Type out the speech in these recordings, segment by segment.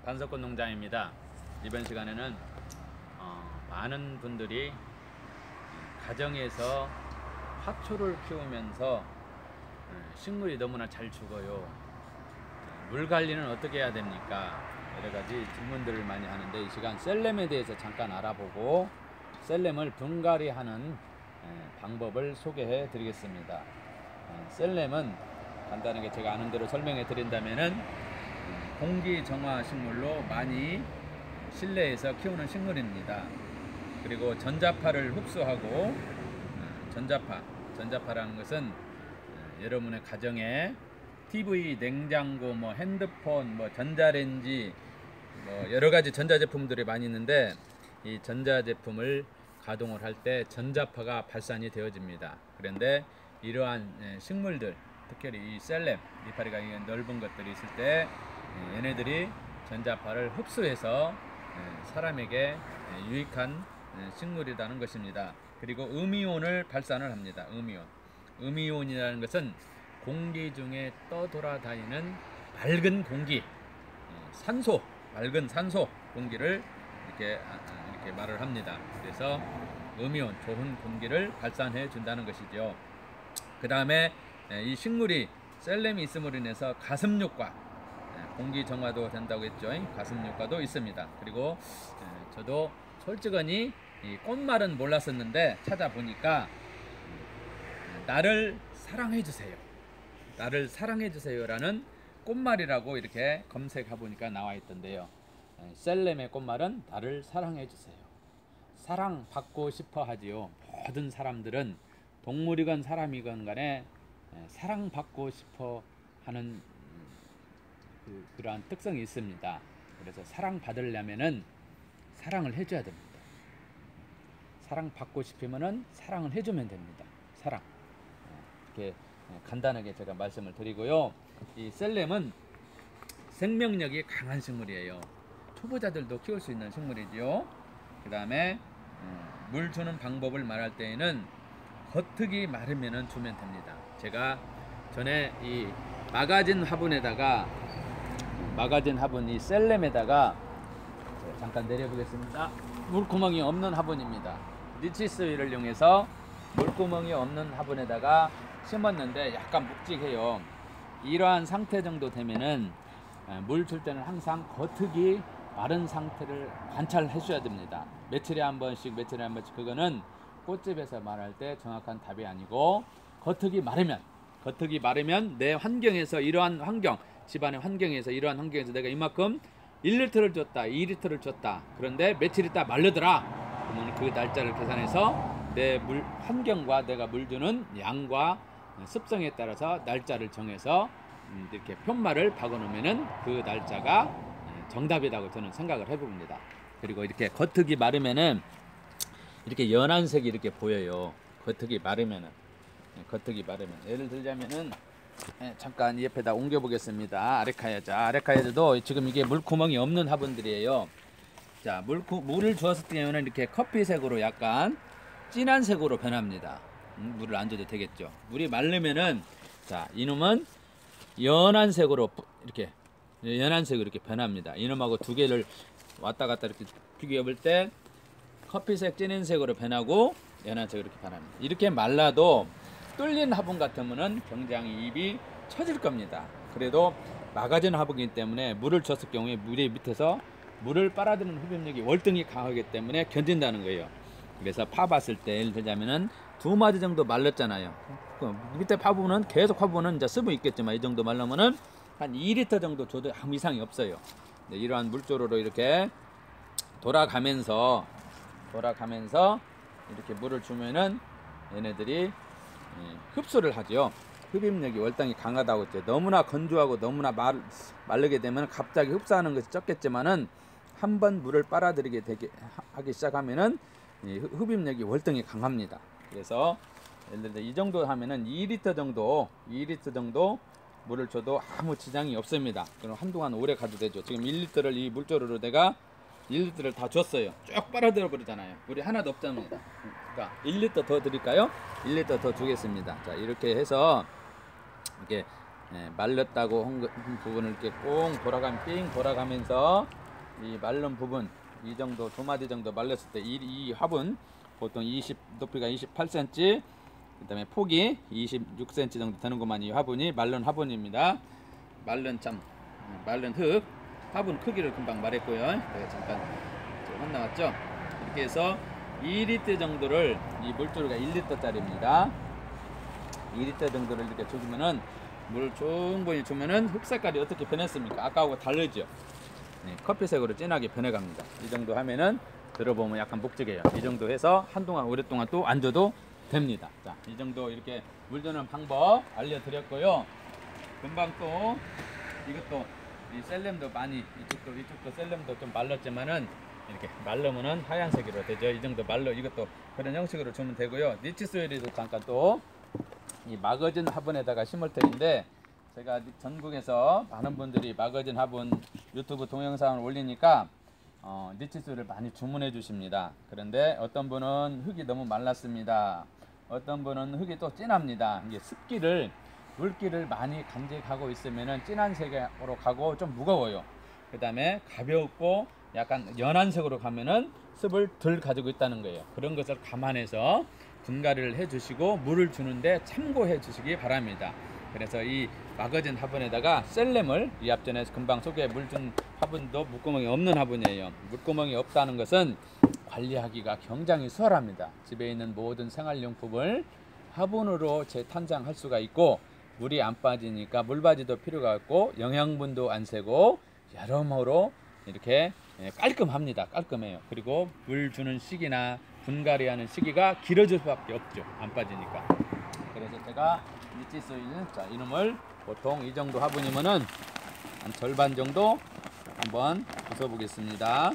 반석꽃 농장입니다. 이번 시간에는 많은 분들이 가정에서 화초를 키우면서 식물이 너무나 잘 죽어요. 물 관리는 어떻게 해야 됩니까? 여러가지 질문들을 많이 하는데, 이 시간 셀렘에 대해서 잠깐 알아보고 셀렘을 분갈이하는 방법을 소개해 드리겠습니다. 셀렘은 간단하게 제가 아는 대로 설명해 드린다면은 공기 정화 식물로 많이 실내에서 키우는 식물입니다. 그리고 전자파를 흡수하고, 전자파라는 것은 여러분의 가정에 TV, 냉장고, 핸드폰, 전자레인지, 여러가지 전자제품들이 많이 있는데, 이 전자제품을 가동을 할 때 전자파가 발산이 되어집니다. 그런데 이러한 식물들, 특히 이 셀렘, 이파리가 넓은 것들이 있을 때 얘네들이 전자파를 흡수해서 사람에게 유익한 식물이라는 것입니다. 그리고 음이온을 발산을 합니다. 음이온이라는 것은 공기 중에 떠돌아다니는 맑은 공기, 맑은 산소 공기를 이렇게 말을 합니다. 그래서 음이온, 좋은 공기를 발산해 준다는 것이죠. 그 다음에 이 식물이 셀렘이 있음으로 인해서 가습효과, 공기 정화도 된다고 했죠. 가습효과도 있습니다. 그리고 저도 솔직히 이 꽃말은 몰랐었는데 찾아보니까 나를 사랑해 주세요, 나를 사랑해 주세요라는 꽃말이라고 이렇게 검색해 보니까 나와 있던데요. 셀렘의 꽃말은 나를 사랑해 주세요. 사랑받고 싶어 하지요. 모든 사람들은 동물이건 사람이건 간에 사랑받고 싶어 하는 그러한 특성이 있습니다. 그래서 사랑받으려면은 사랑을 해줘야 됩니다. 사랑받고 싶으면은 사랑을 해주면 됩니다. 사랑. 이렇게 간단하게 제가 말씀을 드리고요. 이 셀렘은 생명력이 강한 식물이에요. 초보자들도 키울 수 있는 식물이지요. 그 다음에 물 주는 방법을 말할 때에는 겉흙이 마르면은 주면 됩니다. 제가 전에 이 마가진 화분 이 셀렘에다가 잠깐 내려보겠습니다. 물구멍이 없는 화분입니다. 리치스위를 이용해서 물구멍이 없는 화분에다가 심었는데 약간 묵직해요. 이러한 상태 정도 되면은 물 줄 때는 항상 겉흙이 마른 상태를 관찰해 줘야 됩니다. 며칠에 한 번씩 그거는 꽃집에서 말할 때 정확한 답이 아니고, 겉흙이 마르면 내 환경에서, 이러한 환경, 집안의 환경에서, 이러한 환경에서 내가 이만큼 1리터를 줬다, 2리터를 줬다. 그런데 며칠 있다 마르더라. 그러면 그 날짜를 계산해서 내 물 환경과 내가 물 주는 양과 습성에 따라서 날짜를 정해서 이렇게 편말을 박아 놓으면은 그 날짜가 정답이라고 저는 생각을 해봅니다. 그리고 이렇게 겉흙이 마르면은 이렇게 연한색이 이렇게 보여요. 겉흙이 마르면 예를 들자면은 잠깐 옆에다 옮겨 보겠습니다. 아레카야자도 지금 이게 물구멍이 없는 화분들이에요. 자, 물을 주었을 때는 이렇게 커피색으로 약간 진한 색으로 변합니다. 물을 안 줘도 되겠죠. 물이 마르면은, 자, 이놈은 연한색으로 이렇게 변합니다. 이놈하고 두 개를 왔다 갔다 이렇게 비교해 볼 때 커피색 진한색으로 변하고 연한색으로 이렇게 변합니다. 이렇게 말라도 뚫린 화분 같으면은 굉장히 잎이 처질 겁니다. 그래도 마가진 화분이기 때문에 물을 줬을 경우에 물의 밑에서 물을 빨아들이는 흡입력이 월등히 강하기 때문에 견딘다는 거예요. 그래서 파봤을 때 예를 들자면은 2마디 정도 말랐잖아요. 그 밑에 파보면 계속 파보면 이제 습은 있겠지만 이 정도 말르면은 한 2리터 정도 줘도 아무 이상이 없어요. 네, 이러한 물조로로 이렇게 돌아가면서 이렇게 물을 주면은 얘네들이 흡수를 하죠. 흡입력이 월등히 강하다고 했죠. 너무나 건조하고 너무나 마르게 되면 갑자기 흡수하는 것이 적겠지만은 한번 물을 빨아들이게 하기 시작하면은 흡입력이 월등히 강합니다. 그래서 예를 들어 이 정도 하면은 2리터 정도 물을 줘도 아무 지장이 없습니다. 그럼 한동안 오래 가도 되죠. 지금 1리터를 이 물조로로 내가 1리터를 다 줬어요. 쭉 빨아들여 버리잖아요. 물이 하나도 없답니다. 그러니까 1리터 더 드릴까요? 1리터 더 주겠습니다. 자, 이렇게 해서 이렇게 말렸다고 한 부분을 이렇게 꽁 삥 돌아가면서 이 마른 부분 이 정도 2마디 정도 말렸을 때 이 화분 보통 높이가 28cm, 그 다음에 폭이 26cm 정도 되는구만. 이 화분이 마른 화분입니다. 마른 흙 화분 크기를 금방 말했고요. 제가 잠깐 혼나왔죠. 이렇게 해서 2리터 정도를, 이 물줄기가 1리터짜리입니다 2리터 정도를 이렇게 주면은, 물 충분히 주면은 흙 색깔이 어떻게 변했습니까? 아까하고 다르죠. 커피색으로 진하게 변해갑니다. 이 정도 하면은 들어보면 약간 묵직해요. 이 정도 해서 한동안 오랫동안 또 안 줘도 됩니다. 자, 이 정도 이렇게 물 주는 방법 알려드렸고요. 금방 또 이것도 이 셀렘도 많이 이쪽도 셀렘도 좀 말랐지만은 이렇게 말르면은 하얀색으로 되죠. 이 정도 이것도 그런 형식으로 주면 되고요. 니치 소일도 잠깐 또 이 마거진 화분에다가 심을 터인데, 제가 전국에서 많은 분들이 마거진 화분 유튜브 동영상을 올리니까 니치 소일을 많이 주문해 주십니다. 그런데 어떤 분은 흙이 너무 말랐습니다. 어떤 분은 흙이 또 진합니다. 이게 물기를 많이 간직하고 있으면은 진한 색으로 가고 좀 무거워요. 그 다음에 가볍고 약간 연한 색으로 가면은 습을 덜 가지고 있다는 거예요. 그런 것을 감안해서 분갈이를 해주시고 물을 주는데 참고해 주시기 바랍니다. 그래서 이 마거진 화분에다가 셀렘을, 이 앞전에 금방 소개 물 준 화분도 물구멍이 없는 화분이에요. 물구멍이 없다는 것은 관리하기가 굉장히 수월합니다. 집에 있는 모든 생활용품을 화분으로 재탄생할 수가 있고, 물이 안 빠지니까 물바지도 필요가 없고 영양분도 안 새고 여러모로 이렇게 깔끔합니다. 깔끔해요. 그리고 물 주는 시기나 분갈이하는 시기가 길어질 수밖에 없죠. 안 빠지니까. 그래서 제가 니치 소일, 자, 이놈을 보통 이 정도 화분이면은 한 절반 정도 한번 부숴 보겠습니다.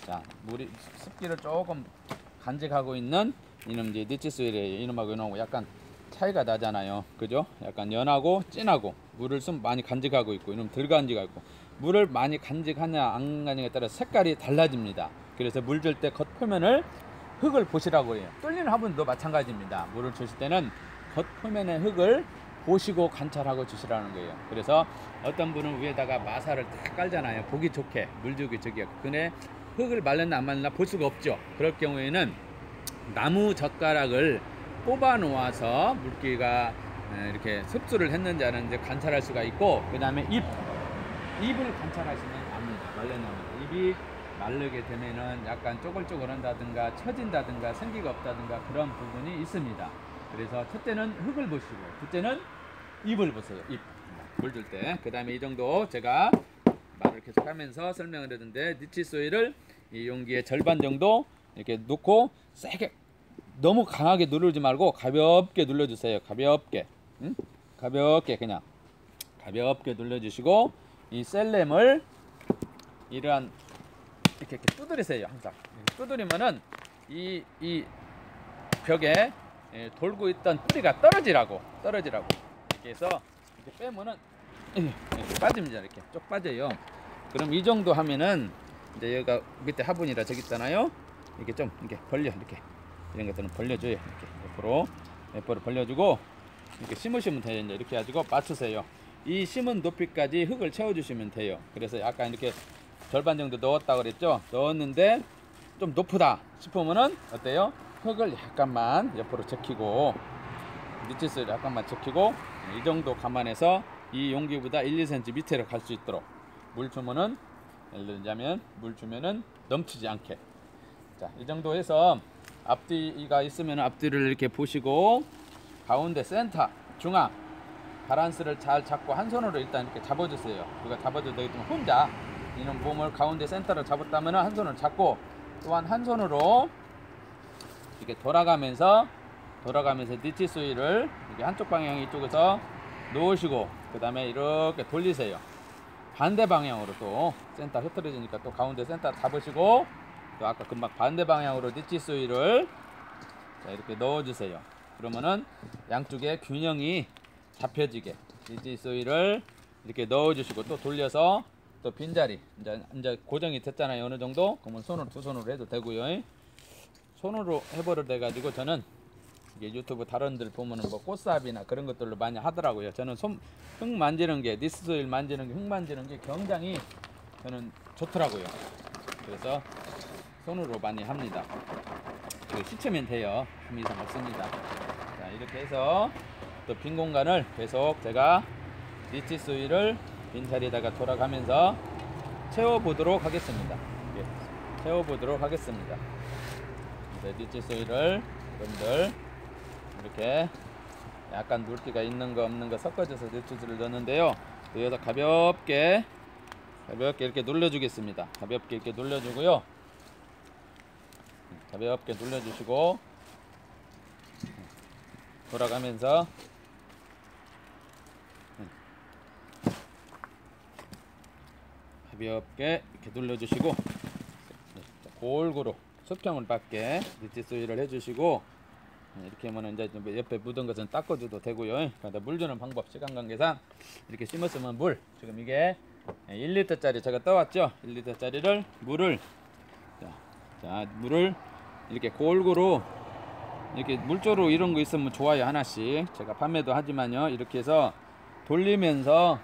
자, 물이 습기를 조금 간직하고 있는 이놈, 이제 니치 소일이에요. 이놈하고 이놈하고 약간 차이가 나잖아요. 그죠? 약간 연하고 진하고 물을 좀 많이 간직하고 있고, 이놈 덜 간직하고 있고, 물을 많이 간직하냐 안 간직에 따라 색깔이 달라집니다. 그래서 물 줄 때 겉표면을 흙을 보시라고 해요. 뚫린 화분도 마찬가지입니다. 물을 주실 때는 겉표면의 흙을 보시고 관찰하고 주시라는 거예요. 그래서 어떤 분은 위에다가 마사를 딱 깔잖아요. 보기 좋게 물 주기 저기. 근데 흙을 말렸나 안 말렸나 볼 수가 없죠. 그럴 경우에는 나무 젓가락을 뽑아 놓아서 물기가 이렇게 습수를 했는지 안 했는지 관찰할 수가 있고, 그 다음에 잎을 관찰하시면 압니다. 말렸냐면 잎이 마르게 되면은 약간 쪼글쪼글한다든가 처진다든가 생기가 없다든가 그런 부분이 있습니다. 그래서 첫째는 흙을 보시고, 둘째는 잎을 보세요. 잎 물 줄 때. 그 다음에 이 정도 제가 말을 계속 하면서 설명을 했는데, 니치 소일을 이 용기의 절반 정도 이렇게 놓고 세게, 너무 강하게 누르지 말고 가볍게 눌러주세요. 가볍게, 응? 가볍게, 그냥 가볍게 눌러주시고, 이 셀렘을 이러한 이렇게 두드리세요. 항상 두드리면은 이 벽에 돌고 있던 뿌리가 떨어지라고 이렇게 해서 이렇게 빼면은 이렇게 빠집니다. 이렇게 쭉 빠져요. 그럼 이 정도 하면은 이제 여기가 밑에 화분이라 저기 있잖아요. 이렇게 좀 이렇게 벌려, 이렇게 이런 것들은 벌려줘요. 이렇게 옆으로 벌려주고 이렇게 심으시면 돼요. 이제 이렇게 해가지고 맞추세요. 이 심은 높이까지 흙을 채워주시면 돼요. 그래서 약간 이렇게 절반 정도 넣었다 그랬죠. 넣었는데 좀 높다 싶으면은 어때요? 흙을 약간만 옆으로 적히고, 밑에서 약간만 적히고, 이 정도 감안해서 이 용기보다 1, 2cm 밑으로 갈 수 있도록 물 주면은, 예를 들자면 물 주면은 넘치지 않게. 자, 이 정도 해서 앞뒤가 있으면 앞뒤를 이렇게 보시고, 가운데 센터 중앙 바란스를 잘 잡고 한 손으로 일단 이렇게 잡아주세요. 이거 잡아도 되겠지만 혼자 이놈 몸을 가운데 센터를 잡았다면 한 손을 잡고, 또한 한 손으로 이렇게 돌아가면서 니치 소일을 이렇게 한쪽 방향 이쪽에서 놓으시고, 그 다음에 이렇게 돌리세요. 반대 방향으로 또 센터 흐트러지니까 또 가운데 센터 잡으시고, 또 아까 금방 반대 방향으로 니치 소일을 자 이렇게 넣어주세요. 그러면은 양쪽에 균형이 잡혀지게 니치 소일을 이렇게 넣어주시고, 또 돌려서 또 빈자리 이제 고정이 됐잖아요. 어느 정도. 그러면 두 손으로 해도 되고요. 손으로 해버려 돼가지고 저는 이게 유튜브 다른들 보면은 뭐 꽃삽이나 그런 것들로 많이 하더라고요. 저는 흙 만지는 게, 니스소일 만지는 게, 흙 만지는 게 굉장히 저는 좋더라고요. 그래서 손으로 많이 합니다. 이거 씻으면 돼요. 힘 이상 없습니다. 자, 이렇게 해서 또 빈 공간을 계속 제가 니치소일을 빈자리에다가 돌아가면서 채워보도록 하겠습니다. 예, 채워보도록 하겠습니다. 니치소일을 여러분들 이렇게 약간 물기가 있는 거 없는 거 섞어줘서 니치소일을 넣는데요. 여기서 가볍게 이렇게 눌러주겠습니다. 가볍게 이렇게 눌러주고요. 가볍게 눌러주시고 돌아가면서 가볍게 이렇게 눌러주시고 골고루 수평을 받게 니치소일을 해주시고 이렇게 하면 이제 옆에 묻은 것은 닦아줘도 되고요. 그러니까 물 주는 방법 시간 관계상 이렇게 심었으면 물 지금 이게 1리터짜리 제가 떠왔죠. 1리터짜리를 물을 물을 이렇게 골고루 이렇게 물조로 이런 거 있으면 좋아요. 하나씩 제가 판매도 하지만요. 이렇게 해서 돌리면서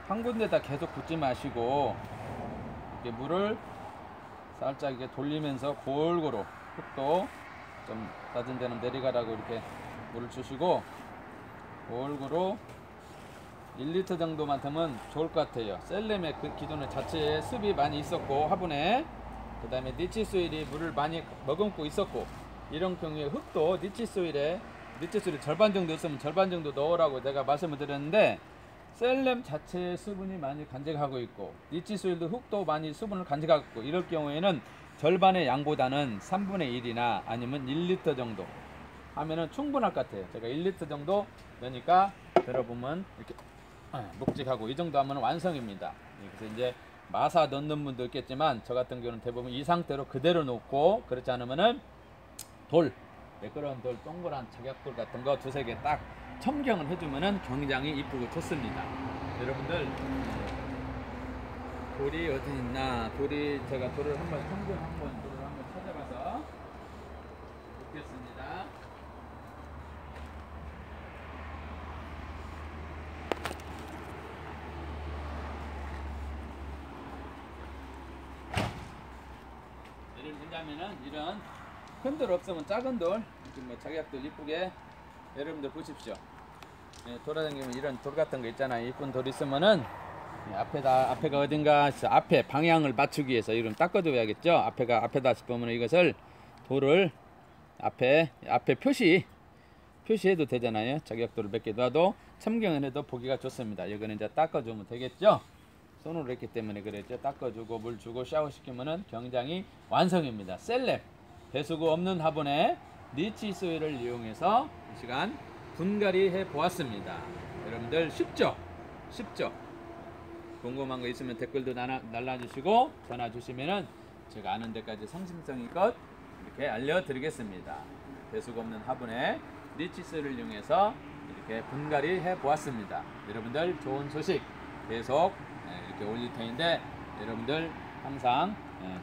한 군데다 계속 붓지 마시고 이렇게 물을 살짝 이렇게 돌리면서 골고루 흙도 좀 낮은 데는 내려가라고 이렇게 물을 주시고 골고루 1리터 정도만 되면 좋을 것 같아요. 셀렘의 그 기존의 자체에 습이 많이 있었고 화분에 그 다음에 니치소일이 물을 많이 머금고 있었고 이런 경우에 흙도 니치소일에 절반 정도 있으면 절반 정도 넣으라고 제가 말씀을 드렸는데 셀렘 자체의 수분이 많이 간직하고 있고 니치소일도 흙도 많이 수분을 간직하고 있고 이럴 경우에는 절반의 양보다는 3분의 1이나 아니면 1리터 정도 하면은 충분할 것 같아요. 제가 1리터 정도 넣으니까 들어보면 이렇게 묵직하고 이 정도 하면 완성입니다. 그래서 이제 마사 넣는 분도 있겠지만 저 같은 경우는 대부분 이 상태로 그대로 놓고 그렇지 않으면은 돌 매끄러운 돌 동그란 작약돌 같은 거 두세 개 딱 첨경을 해주면은 굉장히 이쁘고 좋습니다. 여러분들 돌이 어디 있나 제가 돌을 한번 돌을 한번 찾아가서 놓겠습니다. 예를 들자면은 이런 큰 돌 없으면 작은 돌, 뭐 작약돌 이쁘게 여러분들 보십시오. 예, 돌아다니면 이런 돌 같은 거 있잖아요. 이쁜 돌 있으면은 앞에가 어딘가 앞에 방향을 맞추기 위해서 이름 닦아줘야겠죠. 앞에다 싶으면 이것을 돌을 앞에 표시해도 되잖아요. 작약돌을 몇 개 놔도 첨경을 해도 보기가 좋습니다. 이거는 이제 닦아주면 되겠죠. 손으로 했기 때문에 그랬죠. 닦아주고 물 주고 샤워시키면은 굉장히 완성입니다. 셀렘 배수구 없는 화분에 니치소일을 이용해서 이 시간 분갈이 해 보았습니다. 여러분들 쉽죠? 궁금한 거 있으면 댓글도 날라주시고 전화 주시면은 제가 아는 데까지 성심성의껏 이렇게 알려드리겠습니다. 배수구 없는 화분에 니치소일을 이용해서 이렇게 분갈이 해 보았습니다. 여러분들 좋은 소식 계속 이렇게 올릴 터인데 여러분들 항상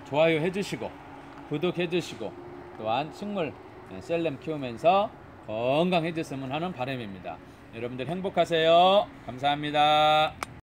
좋아요 해주시고 구독해 주시고 또한 식물 셀렘 키우면서 건강해졌으면 하는 바람입니다. 여러분들 행복하세요. 감사합니다.